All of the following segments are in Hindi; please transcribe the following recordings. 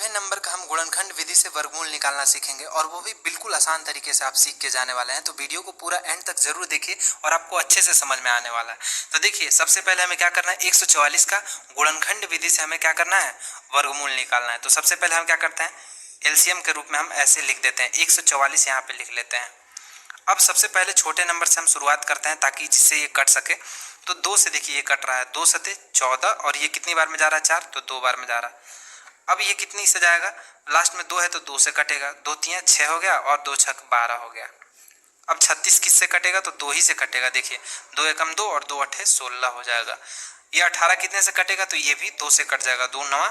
10वें नंबर का हम गुणनखंड विधि से वर्गमूल निकालना सीखेंगे और वो भी बिल्कुल आसान तरीके से आप सीख के जाने वाले हैं। तो वीडियो को पूरा एंड तक जरूर देखिए और आपको अच्छे से समझ में आने वाला है। तो देखिए, सबसे पहले हमें क्या करना है, 144 का गुणनखंड विधि से हमें क्या करना है, वर्गमूल निकालना है। तो सबसे पहले हम क्या करते हैं, एलसीएम के रूप में हम ऐसे लिख देते हैं, 144 यहाँ पे लिख लेते हैं। अब सबसे पहले छोटे नंबर से हम शुरुआत करते हैं ताकि जिससे ये कट सके। तो 2 से देखिए ये कट रहा है, 2 सते 14 और ये कितनी बार में जा रहा है, 4, तो 2 बार में जा रहा है। अब ये कितनी से जाएगा, लास्ट में 2 है तो 2 से कटेगा, 2 तियां 6 हो गया और 2 छक 12 हो गया। अब 36 किससे कटेगा, तो 2 ही से कटेगा। देखिए 2 एकम 2 और 2 अट्ठे 16 हो जाएगा। ये 18 कितने से कटेगा, तो ये भी 2 से कट जाएगा, 2 9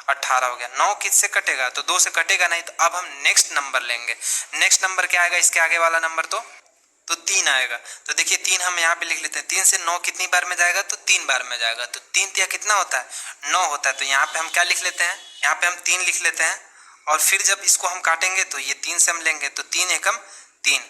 18 हो गया। 9 किससे कटेगा, तो 2 से कटेगा नहीं। तो अब हम नेक्स्ट नंबर लेंगे। नेक्स्ट नंबर क्या आएगा, इसके आगे वाला नंबर तो 3 आएगा। तो देखिए 3 हम यहाँ पे लिख लेते हैं। 3 से 9 कितनी बार में जाएगा, तो 3 बार में जाएगा। तो 3 तिया कितना होता है, 9 होता है। तो यहाँ पे हम क्या लिख लेते हैं, यहाँ पे हम 3 लिख लेते हैं और फिर जब इसको हम काटेंगे तो ये 3 से हम लेंगे, तो 3 एकम 3।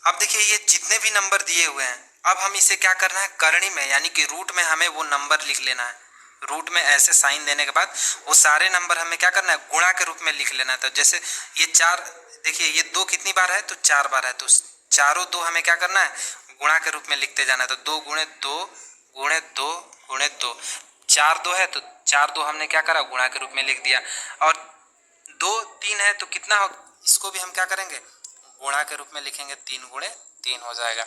अब देखिए ये जितने भी नंबर दिए हुए हैं, अब हम इसे क्या करना है, करनी में यानी कि रूट में हमें वो नंबर लिख लेना है। रूट में ऐसे साइन देने के बाद वो सारे नंबर हमें क्या करना है, गुणा के रूप में लिख लेना है। तो जैसे ये 4, देखिए ये 2 कितनी बार है, तो 4 बार है। तो चारों 2 हमें क्या करना है, गुणा के रूप में लिखते जाना है। तो 2 गुणे 2 गुणे 2 गुणे 2, 4 2 है तो 4 2 हमने क्या करा, गुणा के रूप में लिख दिया। और 2 3 है तो कितना हो, इसको भी हम क्या करेंगे, गुणा के रूप में लिखेंगे, 3 गुणे 3 हो जाएगा।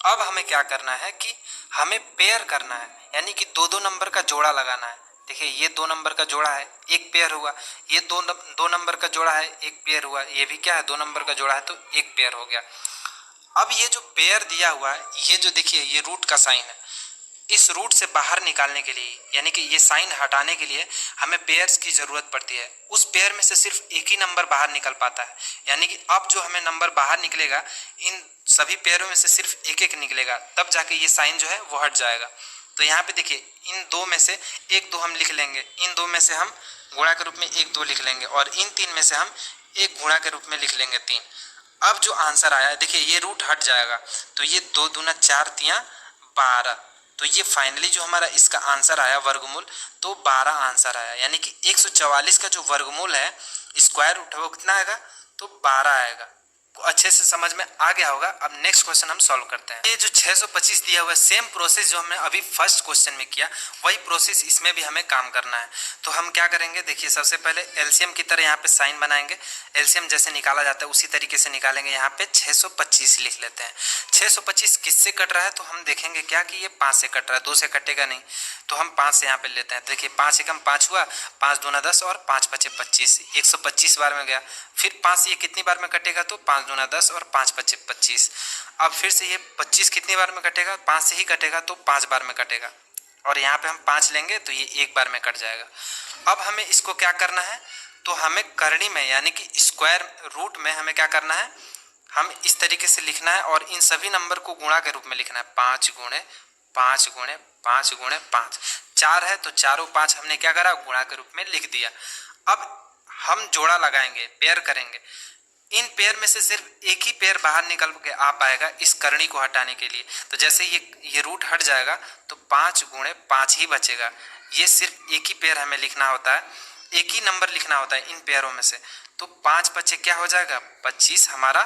अब हमें क्या करना है कि हमें पेयर करना है, यानी कि 2 2 नंबर का जोड़ा लगाना है। देखिए ये 2 नंबर का जोड़ा है, एक पेयर हुआ। ये 2 नंबर का जोड़ा है, एक पेयर हुआ। ये भी क्या है, 2 नंबर का जोड़ा है तो एक पेयर हो गया। अब ये जो पेयर दिया हुआ है, ये जो देखिए ये रूट का साइन है, इस रूट से बाहर निकालने के लिए यानी कि ये साइन हटाने के लिए हमें पेयर्स की जरूरत पड़ती है। उस पेयर में से सिर्फ एक ही नंबर बाहर निकल पाता है, यानी कि अब जो हमें नंबर बाहर निकलेगा, इन सभी पेयरों में से सिर्फ एक एक निकलेगा, तब जाके ये साइन जो है वो हट जाएगा। तो यहाँ पे देखिए इन 2 में से 1 2 हम लिख लेंगे, इन 2 में से हम गुणा के रूप में 1 2 लिख लेंगे और इन 3 में से हम 1 गुणा के रूप में लिख लेंगे 3। अब जो आंसर आया देखिए ये रूट हट जाएगा, तो ये 2 दूना 4 तियां 12। तो ये फाइनली जो हमारा इसका आंसर आया वर्गमूल, तो 12 आंसर आया। यानी कि 144 का जो वर्गमूल है, स्क्वायर रूट है, वो कितना आएगा, तो 12 आएगा। तो अच्छे से समझ में आ गया होगा। अब नेक्स्ट क्वेश्चन हम सॉल्व करते हैं। ये जो 625 दिया हुआ है, सेम प्रोसेस जो हमने अभी फर्स्ट क्वेश्चन में किया, वही प्रोसेस इसमें भी हमें काम करना है। तो हम क्या करेंगे, देखिए सबसे पहले एलसीएम की तरह यहाँ पे साइन बनाएंगे। एलसीएम जैसे निकाला जाता है उसी तरीके से निकालेंगे। यहाँ पे 625 लिख लेते हैं। 625 किससे कट रहा है, तो हम देखेंगे क्या कि ये 5 से कट रहा है, 2 से कटेगा नहीं। तो हम 5 से यहाँ पे लेते हैं। देखिए 5 एकम 5 हुआ, 5 दूना 10 और 5 पचे 25, 125 बार में गया। फिर 5 से ये कितनी बार में कटेगा, तो 5 दूना 10 और 5 पचे 25। अब फिर से ये 25 कितनी बार में कटेगा, 5 से ही कटेगा तो 5 बार में कटेगा। और यहाँ पे हम 5 लेंगे तो ये 1 बार में कट जाएगा। अब हमें इसको क्या करना है, तो हमें करनी में यानी कि स्क्वायर रूट में हमें क्या करना है, हम इस तरीके से लिखना है और इन सभी नंबर को गुणा के रूप में लिखना है। 5 गुणे 5 गुणे 5 गुणे 5, 4 है तो चारों 5 हमने क्या करा, गुणा के रूप में लिख दिया। अब हम जोड़ा लगाएंगे, पेयर करेंगे। इन पेयर में से सिर्फ एक ही पेयर बाहर निकल के आ पाएगा इस करनी को हटाने के लिए। तो जैसे ये रूट हट जाएगा तो 5 गुणे 5 ही बचेगा। ये सिर्फ एक ही पेयर हमें लिखना होता है, एक ही नंबर लिखना होता है इन पेयरों में से। तो 5 बचे क्या हो जाएगा, 25 हमारा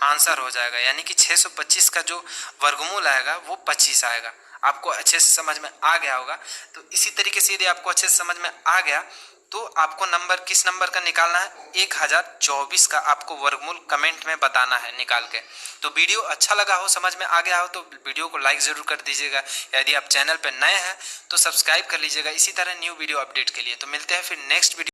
आंसर हो जाएगा। यानी कि 625 का जो वर्गमूल आएगा वो 25 आएगा। आपको अच्छे से समझ में आ गया होगा। तो इसी तरीके से यदि आपको अच्छे से समझ में आ गया तो आपको नंबर किस नंबर का निकालना है, 1024 का आपको वर्गमूल कमेंट में बताना है निकाल के। तो वीडियो अच्छा लगा हो, समझ में आ गया हो तो वीडियो को लाइक ज़रूर कर दीजिएगा। यदि आप चैनल पर नए हैं तो सब्सक्राइब कर लीजिएगा इसी तरह न्यू वीडियो अपडेट के लिए। तो मिलते हैं फिर नेक्स्ट वीडियो।